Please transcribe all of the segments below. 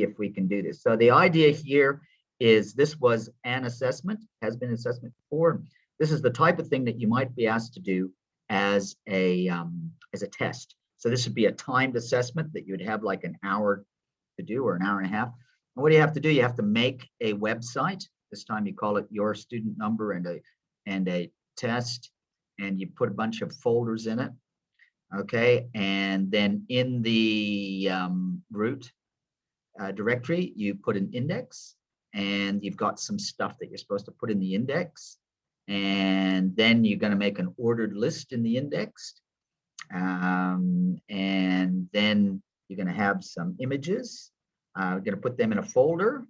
if we can do this. So the idea here is this was an assessment, has been an assessment before. This is the type of thing that you might be asked to do as a test. So this would be a timed assessment that you would have like an hour to do, or an hour and a half. And what do you have to do? You have to make a website. This time you call it your student number and a test, and you put a bunch of folders in it. Okay, and then in the root directory, you put an index, and you've got some stuff that you're supposed to put in the index. And then you're going to make an ordered list in the index. And then you're going to have some images. You're going to put them in a folder,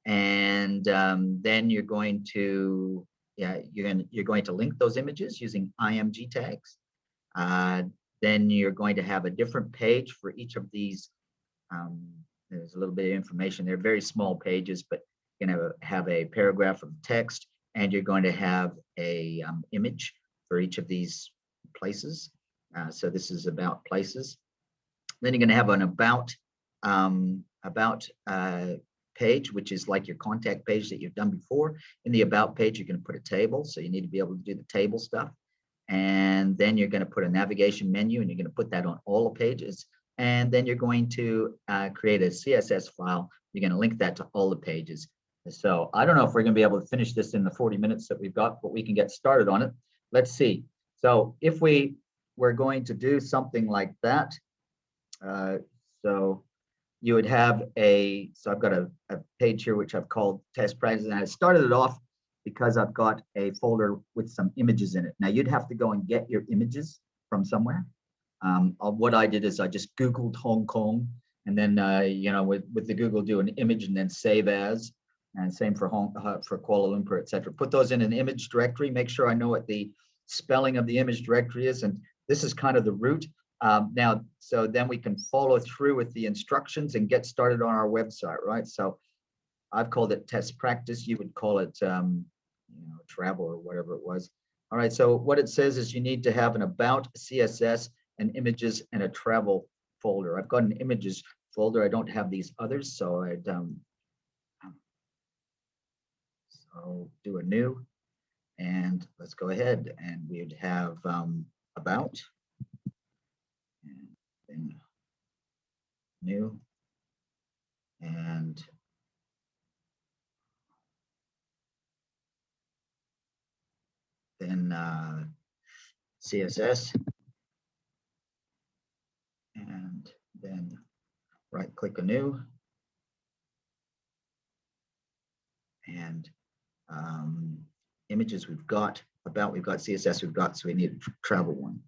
and then you're going to link those images using IMG tags. Then you're going to have a different page for each of these. There's a little bit of information. They're very small pages, but you're going to have a paragraph of text, and you're going to have a image for each of these places. So this is about places. Then you're going to have an about page, which is like your contact page that you've done before. In the about page, you're going to put a table. So you need to be able to do the table stuff. And then you're going to put a navigation menu, and you're going to put that on all the pages. And then you're going to create a CSS file. You're going to link that to all the pages. So I don't know if we're going to be able to finish this in the 40 minutes that we've got, but we can get started on it. Let's see. So if we were going to do something like that, so you would have so I've got a page here which I've called test practice, and I started it off because I've got a folder with some images in it. Now you'd have to go and get your images from somewhere. What I did is I just Googled Hong Kong, and then with the Google do an image and then save as, and same for Kuala Lumpur, etc. Put those in an image directory. Make sure I know what the spelling of the image directory is, and this is kind of the root. Now, so then we can follow through with the instructions and get started on our website, right? So I've called it test practice. You would call it travel or whatever it was. All right, so what it says is you need to have an about, CSS, and images, and a travel folder. I've got an images folder. I don't have these others, so I'd so do a new, and let's go ahead, and we'd have about, and then new, and then CSS, and then right click a new, and images we've got, about we've got, CSS we've got, so we need a travel one.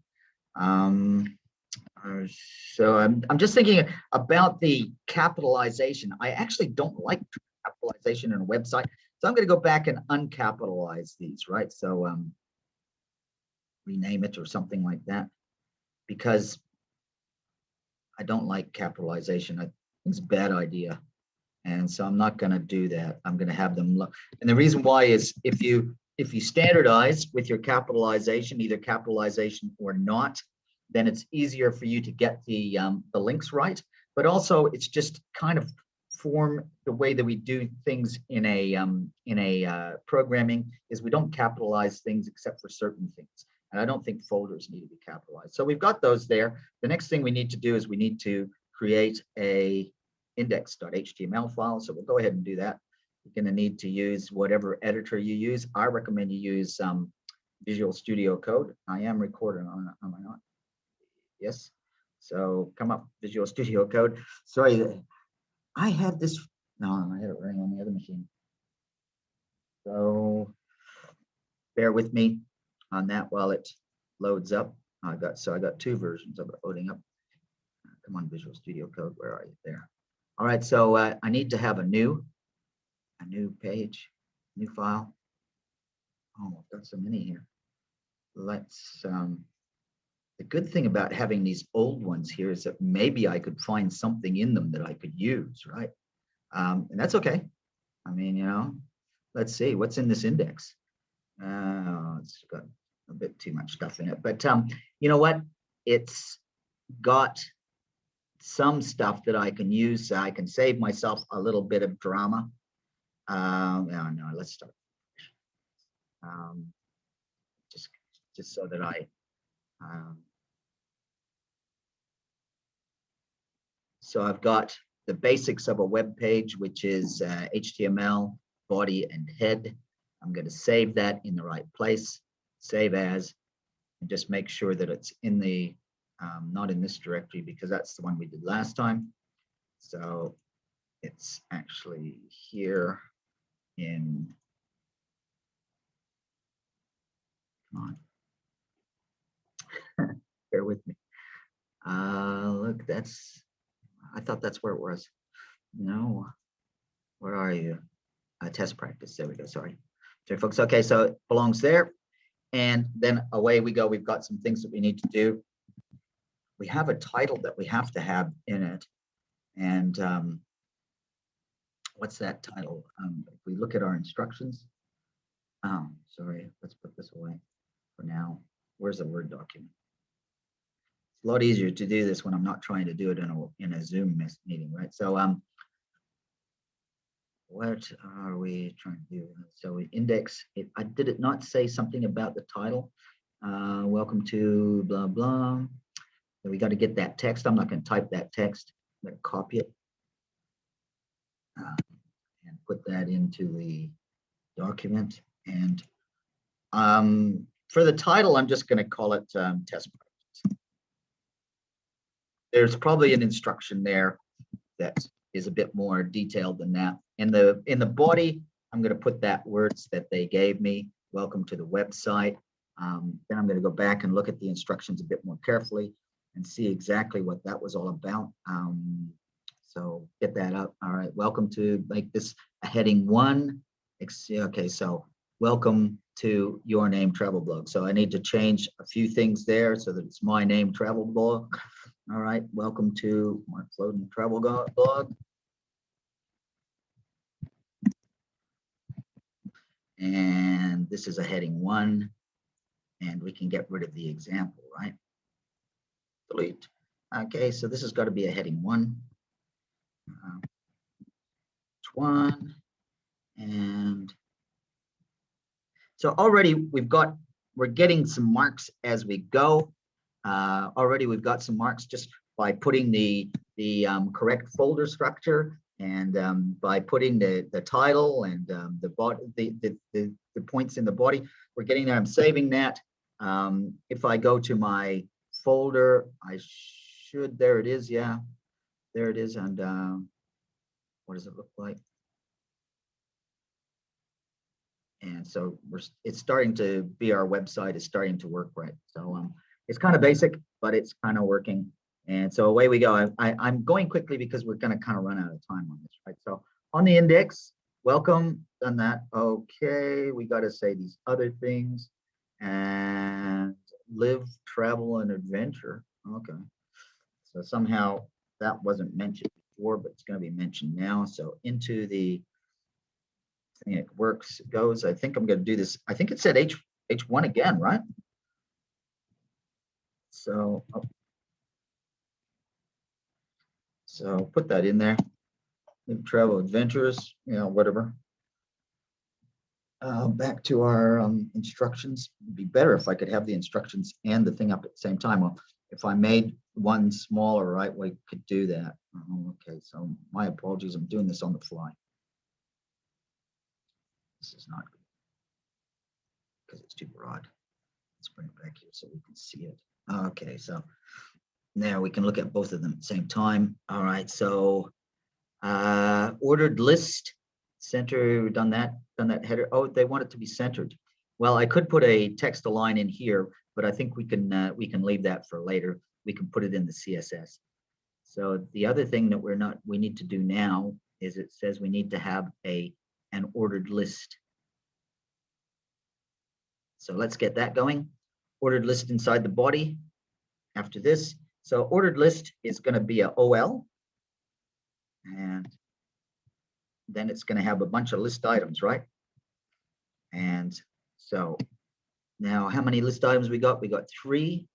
So I'm just thinking about the capitalization. I actually don't like capitalization in a website, so I'm going to go back and uncapitalize these, right? So rename it or something like that, because I don't like capitalization. I think it's a bad idea. And so I'm not going to do that. I'm going to have them look. And the reason why is if you standardize with your capitalization, either capitalization or not, then it's easier for you to get the links right. But also it's just kind of form the way that we do things in a programming is we don't capitalize things except for certain things. And I don't think folders need to be capitalized. So we've got those there. The next thing we need to do is we need to create a index.html file. So we'll go ahead and do that. You're going to need to use whatever editor you use. I recommend you use Visual Studio Code. I am recording on, am I not? Yes. So come up, Visual Studio Code. Sorry, I had this, no, I had it running on the other machine. So bear with me on that while it loads up. I got two versions of it loading up. Come on, Visual Studio Code, where are you? There. All right, so I need to have a new page, new file. Oh, I've got so many here. Let's, the good thing about having these old ones here is that maybe I could find something in them that I could use, right? And that's okay. I mean, let's see what's in this index. It's got a bit too much stuff in it, but you know what? It's some stuff that I can use. I can save myself a little bit of drama. No, let's start. Um, just so that so I've got the basics of a web page, which is HTML, body, and head. I'm going to save that in the right place, save as, and just make sure that it's in the, not in this directory, because that's the one we did last time. So it's actually here in, come on, bear with me. Look, I thought that's where it was. No, where are you? Test practice, there we go, sorry. Okay, folks, okay, so it belongs there. And then away we go. We've got some things that we need to do. We have a title that we have to have in it. And what's that title? If we look at our instructions, oh, sorry, let's put this away for now. Where's the Word document? It's a lot easier to do this when I'm not trying to do it in a Zoom meeting, right? So what are we trying to do? So we index it. Did it not say something about the title? Welcome to blah, blah. And we got to get that text. I'm not going to type that text. I'm going to copy it and put that into the document. And for the title, I'm just going to call it test practice. There's probably an instruction there that is a bit more detailed than that. In the body, I'm going to put that words that they gave me. Welcome to the website. Then I'm going to go back and look at the instructions a bit more carefully and see exactly what that was all about. So get that up. All right, welcome to make this a heading 1. Okay, so welcome to your name travel blog. So I need to change a few things there so that it's my name travel blog. All right, welcome to Mark Floden travel blog. And this is a heading 1, and we can get rid of the example, right? Delete. Okay, so this has got to be a heading 1. 1, and so already we're getting some marks as we go. Already we've got some marks just by putting the correct folder structure and by putting the title and the points in the body. We're getting there. I'm saving that. If I go to my folder, I should, there it is. Yeah, there it is. And what does it look like? And so it's starting to be, our website is starting to work right. So it's kind of basic, but it's kind of working. And so away we go. I'm going quickly because we're going to kind of run out of time on this, right? So on the index, welcome, done that. Okay, we got to say these other things. And live, travel, and adventure. Okay. So somehow that wasn't mentioned before, but it's going to be mentioned now. So into the thing it works goes. I think I'm going to do this. I think it said H1 again, right? So, so put that in there. Travel adventures, you know, whatever. Back to our instructions. It'd be better if I could have the instructions and the thing up at the same time. Well, if I made one smaller, right, we could do that. Okay, so my apologies. I'm doing this on the fly. This is not good because it's too broad. Let's bring it back here so we can see it. Okay, so now we can look at both of them at the same time. All right, so ordered list, center, done that header. Oh, they want it to be centered. Well, I could put a text align in here, but I think we can leave that for later. We can put it in the CSS. So the other thing that we need to do now is it says we need to have an ordered list. So let's get that going. Ordered list inside the body after this. So ordered list is going to be a OL. And then it's going to have a bunch of list items, right? And so now how many list items we got? We got 3.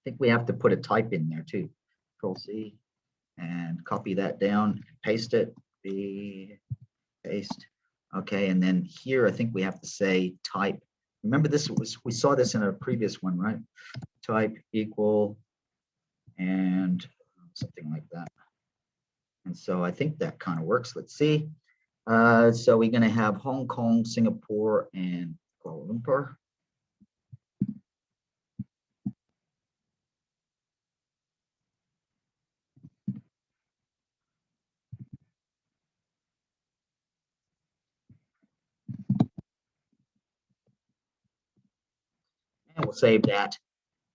think we have to put a type in there too. Control C and copy that down, paste it, paste. Okay, and then here I think we have to say type. Remember we saw this in a previous one, right? Type equal and something like that. And so I think that kind of works. Let's see. So we're going to have Hong Kong, Singapore, and Kuala Lumpur. And we'll save that.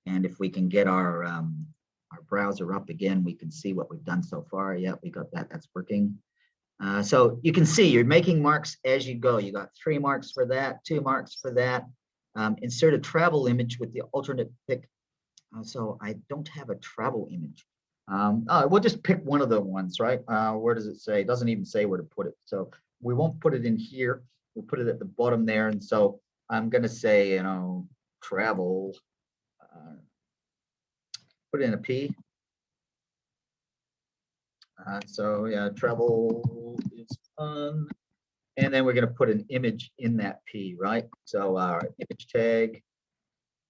And if we can get our browser up again, we can see what we've done so far. Yeah, we got that. That's working. So you can see you're making marks as you go. You got 3 marks for that, 2 marks for that. Insert a travel image with the alternate pick. So I don't have a travel image. We'll just pick one of the ones, right? Where does it say? It doesn't even say where to put it. So we won't put it in here. We'll put it at the bottom there. And so I'm going to say, you know, travel. Put it in a P. So yeah, travel is fun. And then we're going to put an image in that P, right? So our image tag,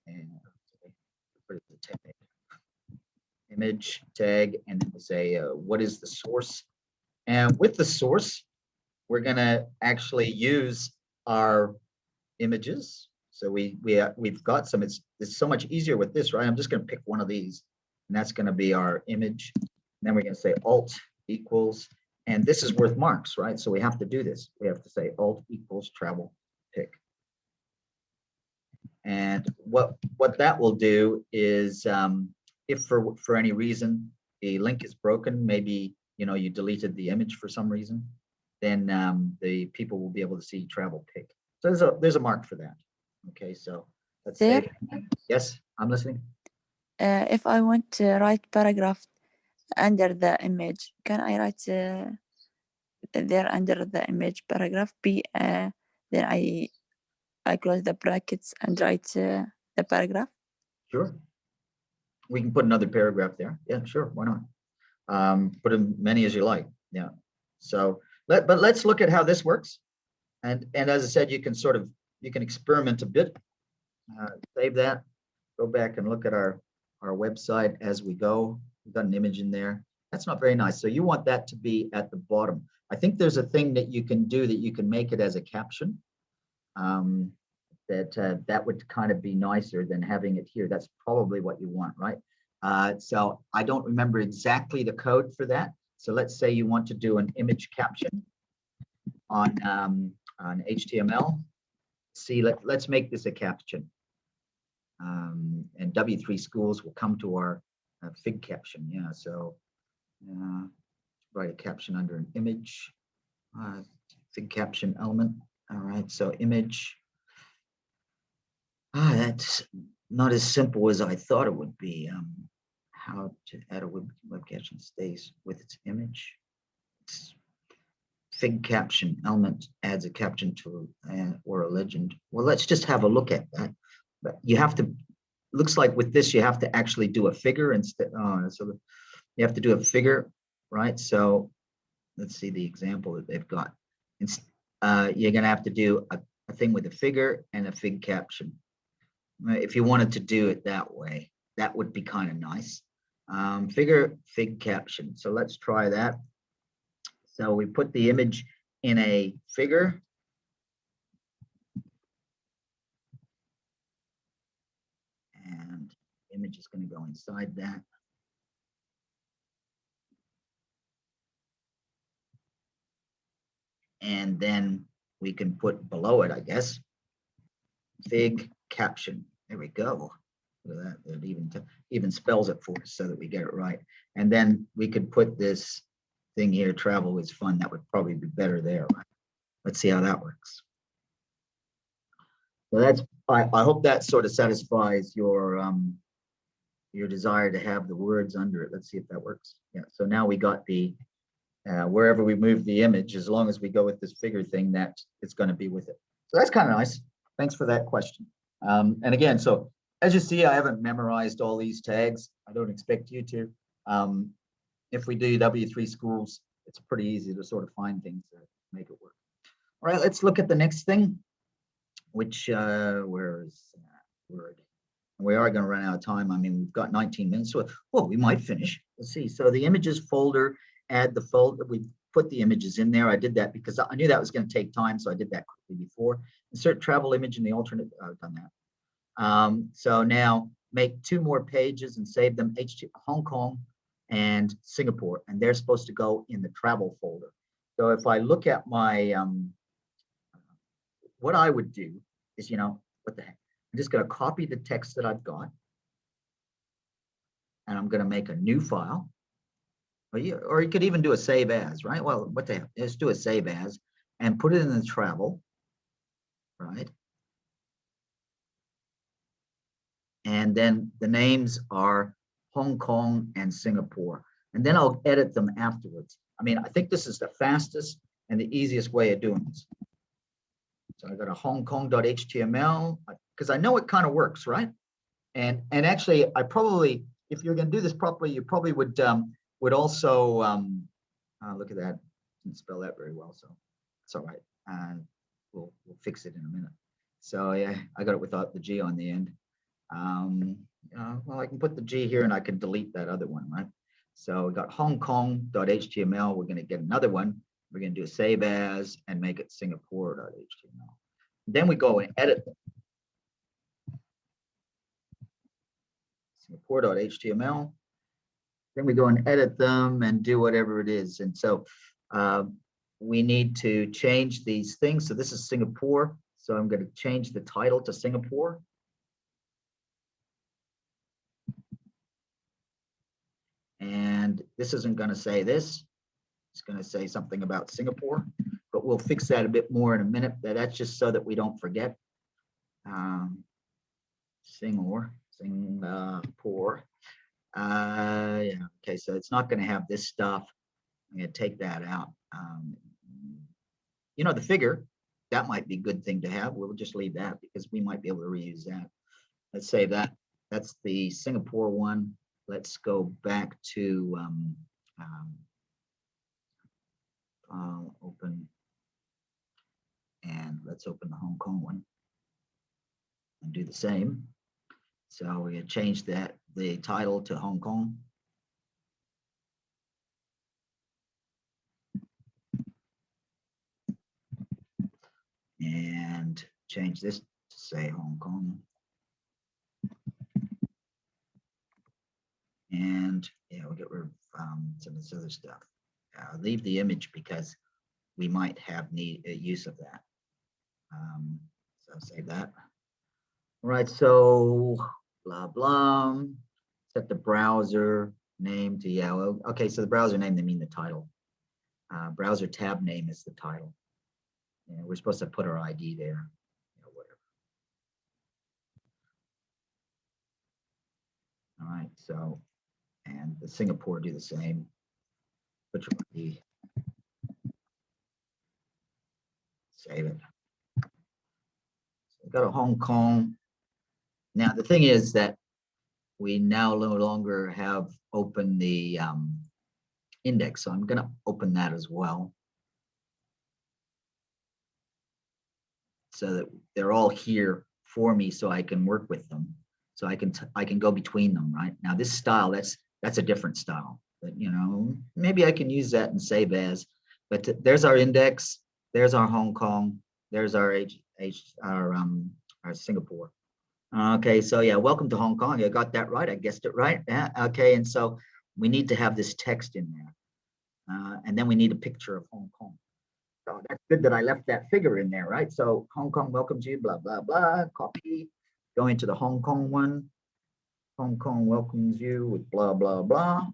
and put the tag, image tag, and then we say, what is the source? And with the source, we're going to actually use our images. So we've got some. It's so much easier with this, right? I'm just going to pick one of these, and that's going to be our image. And then we're going to say Alt equals, and this is worth marks, right? So we have to do this. We have to say Alt equals travel pick. And what that will do is, if for any reason the link is broken, maybe you deleted the image for some reason, then the people will be able to see travel pick. So there's a mark for that. Okay, so let's say yes, I'm listening. If I want to write paragraph under the image, can I write there under the image paragraph B? Then I close the brackets and write the paragraph. Sure. We can put another paragraph there. Yeah, sure. Why not? Put as many as you like. Yeah. So but let's look at how this works. And as I said, you can experiment a bit. Save that. Go back and look at our website as we go. We've got an image in there. That's not very nice. So you want that to be at the bottom. I think there's a thing that you can do that you can make it as a caption. That would kind of be nicer than having it here. That's probably what you want, right? So I don't remember exactly the code for that. So let's say you want to do an image caption on HTML. See, let's make this a caption. And W3 schools will come to our Fig caption. Yeah, so write a caption under an image, Fig caption element. All right, so image. That's not as simple as I thought it would be. How to add a web caption stays with its image. Fig caption element adds a caption to or a legend. Well, let's just have a look at that. But you have to. Looks like with this you have to actually do a figure instead. So you have to do a figure, right? So let's see the example that they've got. You're going to have to do a thing with a figure and a fig caption. If you wanted to do it that way, that would be kind of nice. Figure, fig caption. So let's try that. So we put the image in a figure. And the image is going to go inside that. And then we can put below it, I guess, fig caption. There we go. Look at that. It even spells it for us so that we get it right. And then we could put this thing here, travel is fun. That would probably be better there. Right? Let's see how that works. So that's, I hope that sort of satisfies your desire to have the words under it. Let's see if that works. Yeah, so now we got the, wherever we move the image, as long as we go with this figure thing, that it's going to be with it. So that's kind of nice. Thanks for that question. And again, so As you see, I haven't memorized all these tags. I don't expect you to. If we do W3 schools, it's pretty easy to sort of find things that make it work. All right, let's look at the next thing, which where is Word? We are going to run out of time. I mean, we've got 19 minutes, so well, we might finish. Let's see. So the images folder, add the folder. We put the images in there. I did that because I knew that was going to take time, so I did that quickly before. Insert travel image in the alternate. I've done that. So now make 2 more pages and save them. Hong Kong and Singapore, and they're supposed to go in the travel folder. So if I look at my, what I would do is, what the heck? I'm just going to copy the text that I've got, and I'm going to make a new file. Or you could even do a save as, right? Well, what the heck? Let's do a save as and put it in the travel, right? And then the names are Hong Kong and Singapore. And then I'll edit them afterwards. I mean, I think this is the fastest and the easiest way of doing this. So I got a hongkong.html because I know it kind of works, right? And actually, I probably, if you're going to do this properly, you probably would also look at that. Didn't spell that very well, so it's all right. And we'll fix it in a minute. So yeah, I got it without the G on the end. Well, I can put the G here and I can delete that other one, right? So we got hongkong.html. We're going to get another one. We're going to do a save as and make it singapore.html. Then we go and edit them. Singapore.html. Then we go and edit them and do whatever it is. And so we need to change these things. So this is Singapore. So I'm going to change the title to Singapore. And this isn't going to say this. It's going to say something about Singapore, but we'll fix that a bit more in a minute. That's just so that we don't forget. Singapore. Yeah, okay, so it's not going to have this stuff. I'm going to take that out. The figure, that might be a good thing to have. We'll just leave that because we might be able to reuse that. Let's save that. That's the Singapore one. Let's go back to open, and let's open the Hong Kong one and do the same. So we're going to change the title to Hong Kong. And change this to say Hong Kong. And yeah, we'll get rid of some of this other stuff. Leave the image because we might have use of that. So save that. All right, so blah, blah. Set the browser name to yellow. Okay, so the browser name, they mean the title. Browser tab name is the title. We're supposed to put our ID there, whatever. All right, so, and the Singapore do the same. Put your ID. Save it. So we've got a Hong Kong. Now, the thing is that we now no longer have open the index, so I'm going to open that as well. So that they're all here for me so I can work with them. So I can go between them, right? Now this style, that's a different style, but maybe I can use that and save as, but there's our index, there's our Hong Kong, there's our our Singapore. Okay, so yeah, welcome to Hong Kong. I got that right, I guessed it right. Yeah, okay, and so we need to have this text in there. And then we need a picture of Hong Kong. So that's good that I left that figure in there, right? So Hong Kong welcomes you, blah, blah, blah, copy, go into the Hong Kong one. Hong Kong welcomes you with blah, blah, blah.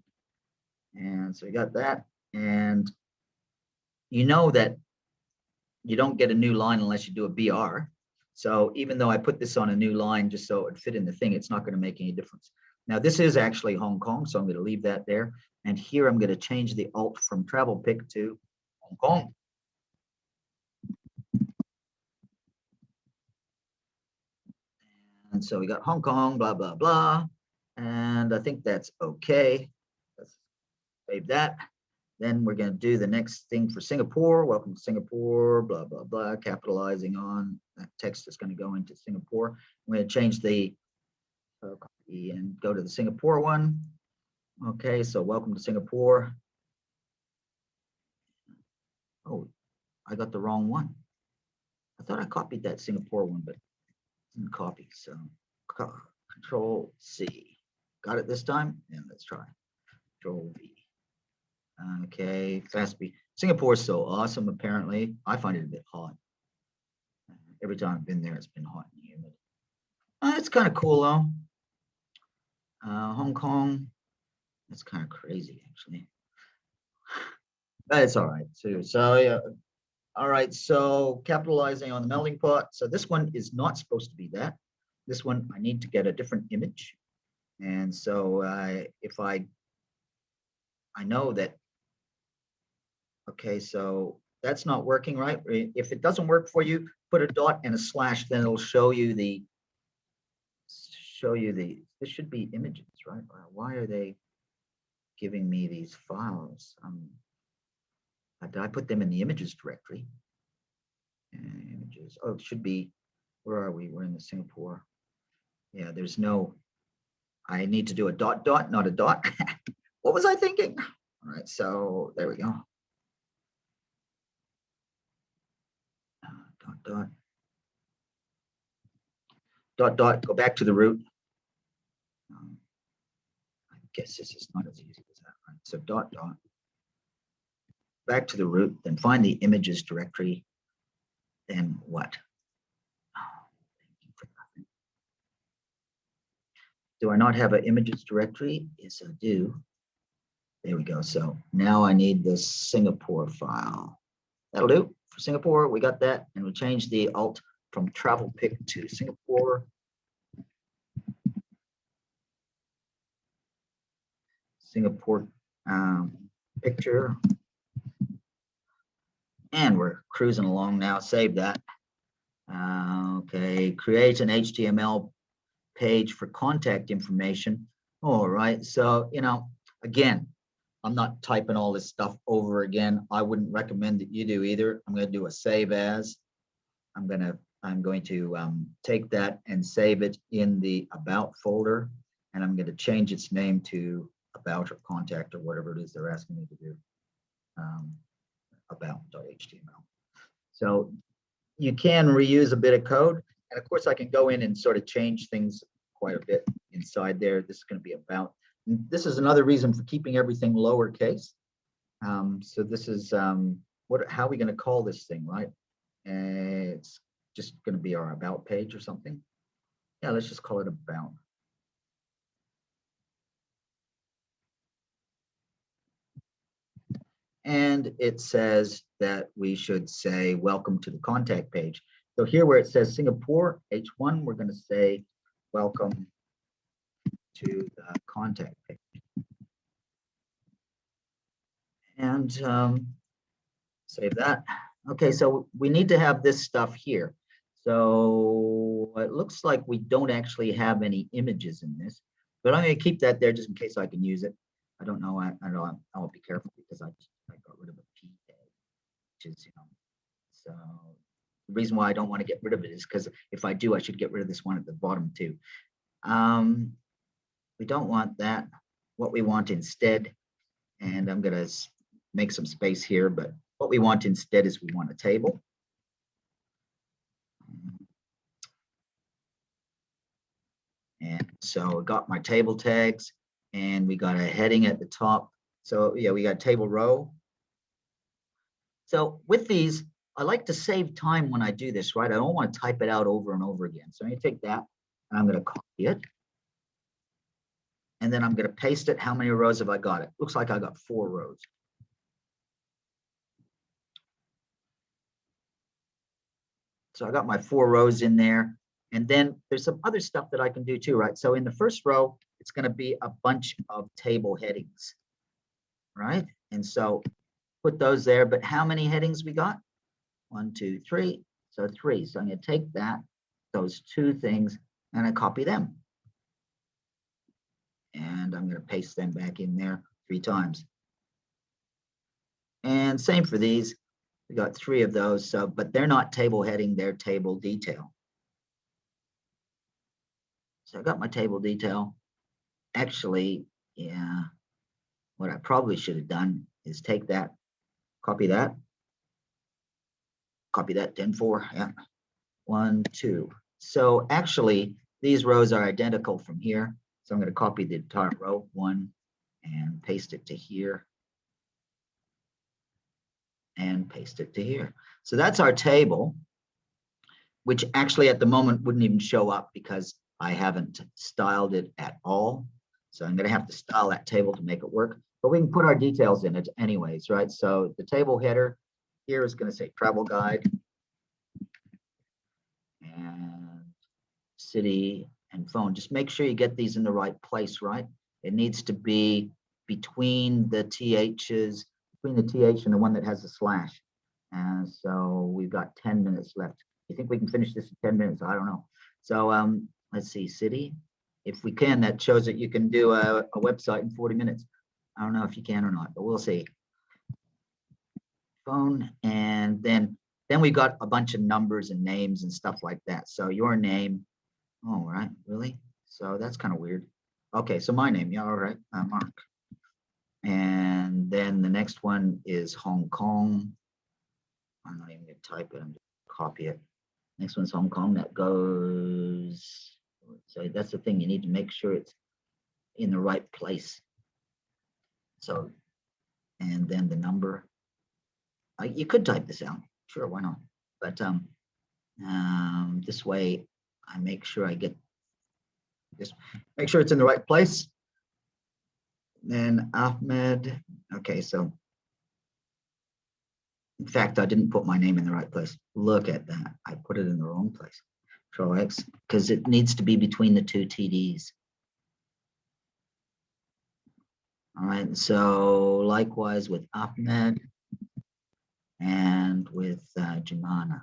And so you got that. And you know that you don't get a new line unless you do a BR. So even though I put this on a new line just so it would fit in the thing, it's not going to make any difference. Now this is actually Hong Kong, so I'm going to leave that there. And here I'm going to change the alt from travel pic to Hong Kong. And so we got Hong Kong, blah, blah, blah. And I think that's okay. Let's save that. Then we're going to do the next thing for Singapore. Welcome to Singapore, blah, blah, blah, capitalizing on that text is going to go into Singapore. I'm going to change the copy and go to the Singapore one. Okay, so welcome to Singapore. Oh, I got the wrong one. I thought I copied that Singapore one, but didn't copy. So Control C. Got it this time? And let's try Control V. Okay, fast speed. Singapore is so awesome, apparently. I find it a bit hot. Every time I've been there, it's been hot and humid. It's kind of cool, though. Hong Kong, that's kind of crazy, actually. But it's all right, too. So, yeah. All right, so capitalizing on the melting pot. So this one is not supposed to be that. This one, I need to get a different image. And so if I know that, okay, so that's not working, right? If it doesn't work for you, put a dot and a slash, then it'll show you the, this should be images, right? Why are they giving me these files? Did I put them in the images directory? Images, oh, it should be, where are we? We're in the Singapore. Yeah, there's no, I need to do a dot, not a dot. What was I thinking? All right, so there we go. Dot, go back to the root. I guess this is not as easy as that, right? So dot, back to the root, then find the images directory, then what? Do I not have an images directory? Yes, I do. There we go. So now I need this Singapore file. That'll do for Singapore. We got that, and we'll change the alt from travel pic to Singapore. Singapore picture. And we're cruising along now. Save that. Okay, create an HTML page for contact information. All right, so, again, I'm not typing all this stuff over again. I wouldn't recommend that you do either. I'm going to do a save as. I'm going to take that and save it in the about folder, and I'm going to change its name to about or contact or whatever it is they're asking me to do. About.html. So you can reuse a bit of code, and of course I can go in and sort of change things quite a bit inside there. This is going to be about. And this is another reason for keeping everything lowercase. So this is how are we going to call this thing, right? It's just going to be our about page or something. Yeah, let's just call it about. And it says that we should say welcome to the contact page. So here where it says Singapore H1, we're going to say welcome to the contact page. And save that. Okay, so we need to have this stuff here. So it looks like we don't actually have any images in this, but I'm going to keep that there just in case I can use it. I don't know. I'll be careful because I got rid of a P tag, which is, so the reason why I don't want to get rid of it is because if I do, I should get rid of this one at the bottom too. We don't want that. What we want instead, and I'm going to make some space here, but what we want instead is we want a table. And so I got my table tags, and we got a heading at the top. So yeah, we got table row. So with these, I like to save time when I do this, right? I don't want to type it out over and over again. So I'm going to take that, and I'm going to copy it. And then I'm going to paste it. How many rows have I got? It looks like I got 4 rows. So I got my 4 rows in there. And then there's some other stuff that I can do too, right? So in the first row, it's going to be a bunch of table headings, right? And so put those there. But how many headings we got? 1, 2, 3. So 3. So I'm going to take that, those 2 things, and I copy them. And I'm going to paste them back in there 3 times. And same for these. We got 3 of those, so but they're not table heading, they're table detail. So I got my table detail. Actually, yeah, what I probably should have done is take that, copy that 10-4, yeah, 1, 2. So actually, these rows are identical from here. So I'm going to copy the entire row 1 and paste it to here and paste it to here. So that's our table, which actually at the moment wouldn't even show up because I haven't styled it at all. So I'm going to have to style that table to make it work, but we can put our details in it anyways, right? So the table header here is going to say travel guide and city and phone. Just make sure you get these in the right place, right? It needs to be between the THs, between the TH and the one that has a slash. And so we've got 10 minutes left. You think we can finish this in 10 minutes? I don't know. So let's see, city. If we can, that shows that you can do a website in 40 minutes. I don't know if you can or not, but we'll see. Phone, and then we got a bunch of numbers and names and stuff like that. So your name, oh, right, really? So that's kind of weird. Okay, so my name, yeah, all right, Mark. And then the next one is Hong Kong. I'm not even gonna type it, I'm just copy it. Next one's Hong Kong, that goes, so that's the thing, you need to make sure it's in the right place. So, and then the number, you could type this out, sure, why not? But this way I make sure I get, just make sure it's in the right place. Then Ahmed, okay, so in fact, I didn't put my name in the right place. Look at that, I put it in the wrong place. Control X, because it needs to be between the 2 TDs. All right, so likewise with Ahmed and with Jumana.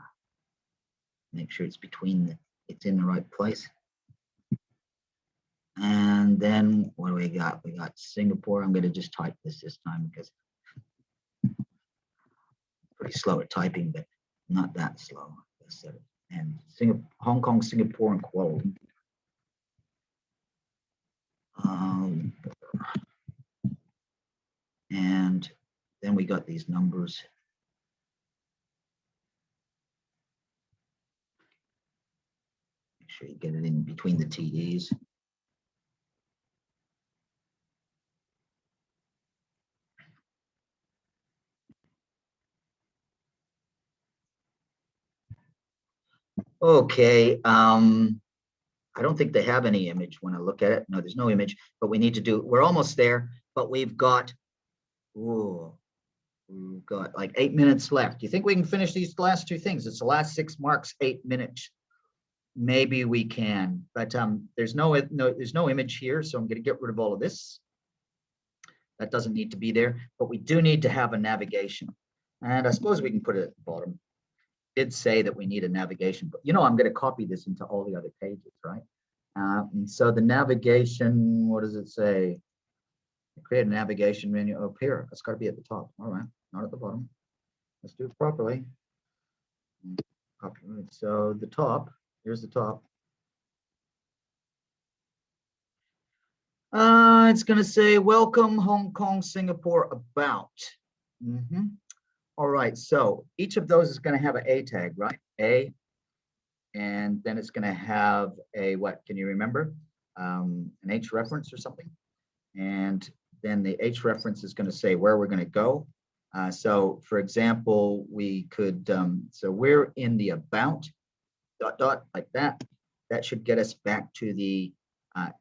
Make sure it's between it's in the right place. And then what do we got? We got Singapore. I'm going to just type this time because I'm pretty slow at typing, but not that slow. And Hong Kong, Singapore, and Kuala Lumpur. And then we got these numbers. Make sure you get it in between the TDs. Okay, I don't think they have any image when I look at it. No, there's no image, but we need to do, we're almost there, but we've got, ooh, we've got like 8 minutes left. Do you think we can finish these last 2 things? It's the last 6 marks, 8 minutes. Maybe we can, but there's no image here, so I'm going to get rid of all of this. That doesn't need to be there, but we do need to have a navigation. And I suppose we can put it at the bottom. It did say that we need a navigation, but I'm going to copy this into all the other pages, right? And so the navigation, what does it say? Create a navigation menu up here. It's got to be at the top. All right, not at the bottom. Let's do it properly. Copy. So the top, here's the top. It's going to say, welcome Hong Kong, Singapore, about. All right, so each of those is going to have an A tag, right? A, and then it's going to have a, what, can you remember? An H reference or something. And then the H reference is going to say where we're going to go. So for example, we could, so we're in the about, ... like that. That should get us back to the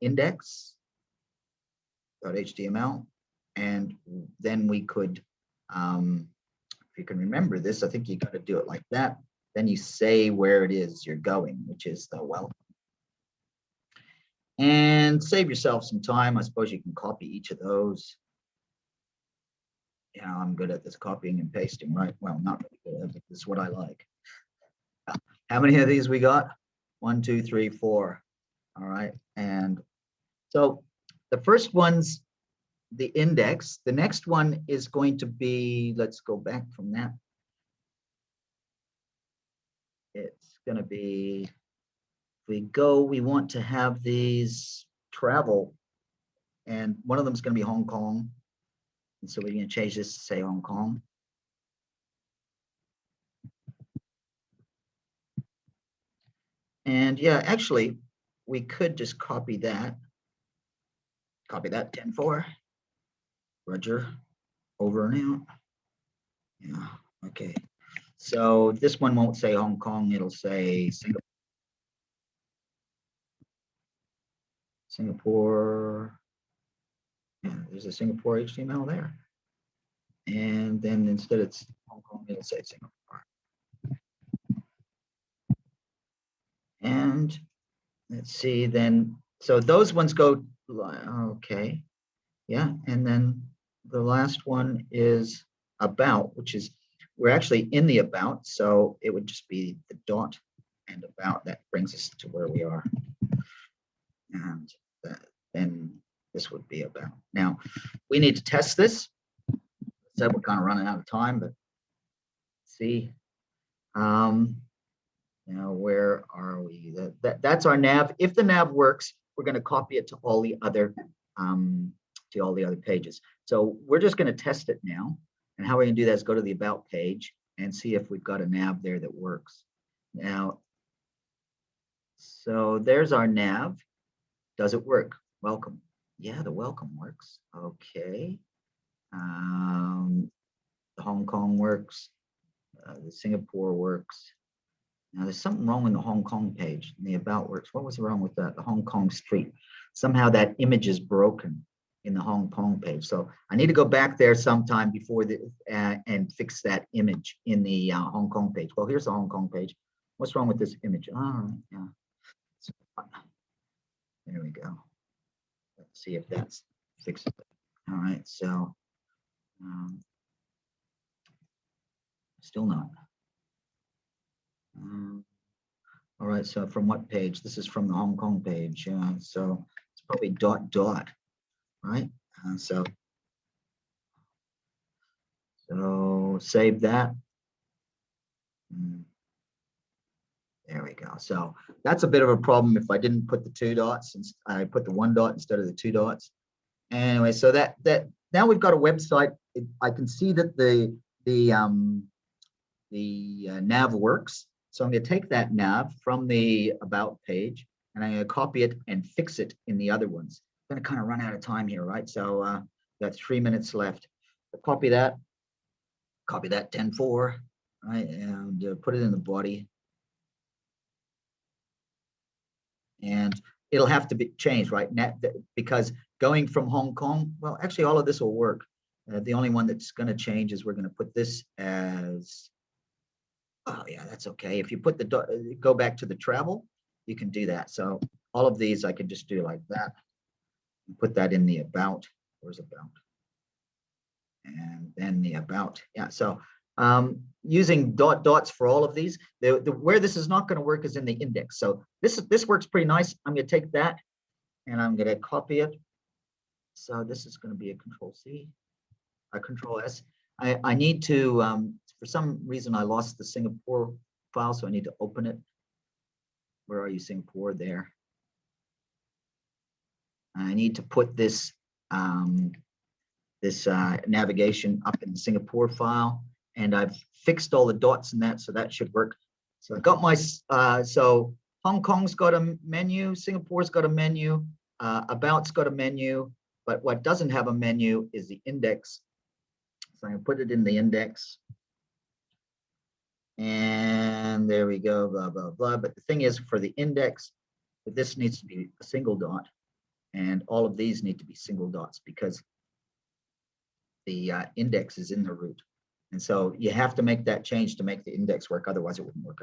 index.html. And then we could, if you can remember this, I think you got to do it like that. Then you say where it is you're going, which is the welcome. And save yourself some time. I suppose you can copy each of those. I'm good at this copying and pasting, right? Well, not really good. This is what I like. How many of these we got? 1, 2, 3, 4. All right. And so the first one's the index. The next one is going to be, let's go back from that. It's going to be, if we go, we want to have these travel, and one of them is going to be Hong Kong. And so we're going to change this to say Hong Kong. And yeah, actually, we could just copy that. Copy that 10-4. Roger. Over and out. Yeah, okay. So this one won't say Hong Kong, it'll say Singapore. Singapore. Yeah, there's a Singapore HTML there. And then instead it's Hong Kong, it'll say Singapore. And let's see then, so those ones go, okay. Yeah, and then the last one is about, which is, we're actually in the about, so it would just be the dot and about. That brings us to where we are. And then this would be about. Now, we need to test this. So we're kind of running out of time, but see, now where are we? That's our nav. If the nav works, we're going to copy it to all the other pages. So we're just going to test it now. And how we're going to do that is go to the about page and see if we've got a nav there that works. Now, so there's our nav. Does it work? Welcome. Yeah, the welcome works. Okay. The Hong Kong works. The Singapore works. Now there's something wrong in the Hong Kong page. And the about works. What was wrong with that? The Hong Kong street. Somehow that image is broken in the Hong Kong page. So I need to go back there sometime before and fix that image in the Hong Kong page. Well, here's the Hong Kong page. What's wrong with this image? Oh, yeah. There we go. Let's see if that's fixed. All right, so still not. All right, so from what page? This is from the Hong Kong page. So it's probably ... right? So save that. There we go. So that's a bit of a problem if I didn't put the 2 dots, and I put the 1 dot instead of the 2 dots. Anyway, so that now we've got a website. I can see that the nav works. So I'm going to take that nav from the about page, and I'm going to copy it and fix it in the other ones. I'm going to kind of run out of time here, right? So got 3 minutes left. I'll copy that 10-4, right, and put it in the body. And it'll have to be changed, right? Because going from Hong Kong, well, actually all of this will work. The only one that's going to change is we're going to put this as, oh yeah, that's okay. If you put the, go back to the travel, you can do that. So all of these I can just do like that. Put that in the about. Where's about? And then the about. Yeah, so using dots for all of these. Where this is not going to work is in the index. So this works pretty nice. I'm going to take that and I'm going to copy it. So this is going to be a Control-C, a Control-S. I need to, for some reason, I lost the Singapore file, so I need to open it. Where are you, Singapore? There. I need to put this navigation up in the Singapore file, and I've fixed all the dots in that, so that should work. So I got my, so Hong Kong's got a menu, Singapore's got a menu, About's got a menu, but what doesn't have a menu is the index. So I'm gonna put it in the index. And there we go, blah, blah, blah. But the thing is, for the index, this needs to be a single dot, and all of these need to be single dots because the index is in the root. And so you have to make that change to make the index work, otherwise it wouldn't work.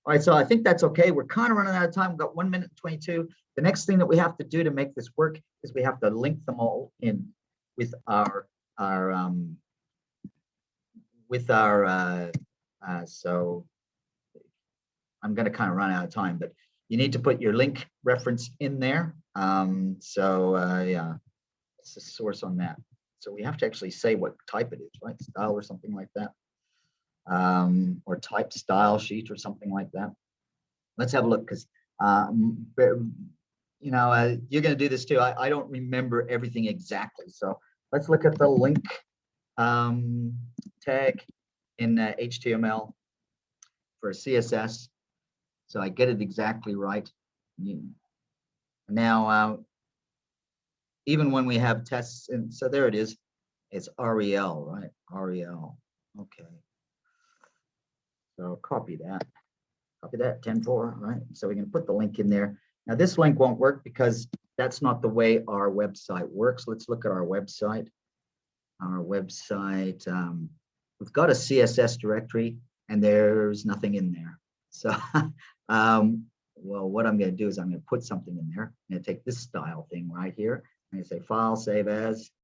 All right, so I think that's okay. We're kind of running out of time. We've got 1 minute and 22. The next thing that we have to do to make this work is we have to link them all in with our so I'm going to kind of run out of time, but You need to put your link reference in there. Yeah, it's the source on that. So we have to actually say what type it is, right? Style or something like that. Or type style sheet or something like that. Let's have a look, because you know, you're going to do this too. I don't remember everything exactly. So let's look at the link tag in HTML for CSS. So I get it exactly right. Now, even when we have tests, and so there it is, it's REL, right? REL. Okay. So copy that, 10.4, right? So we can put the link in there. Now this link won't work because that's not the way our website works. Let's look at our website. Our website, we've got a CSS directory and there's nothing in there. So, well, what I'm going to do is I'm going to put something in there. I'm going to take this style thing right here. I'm going to say File, Save As.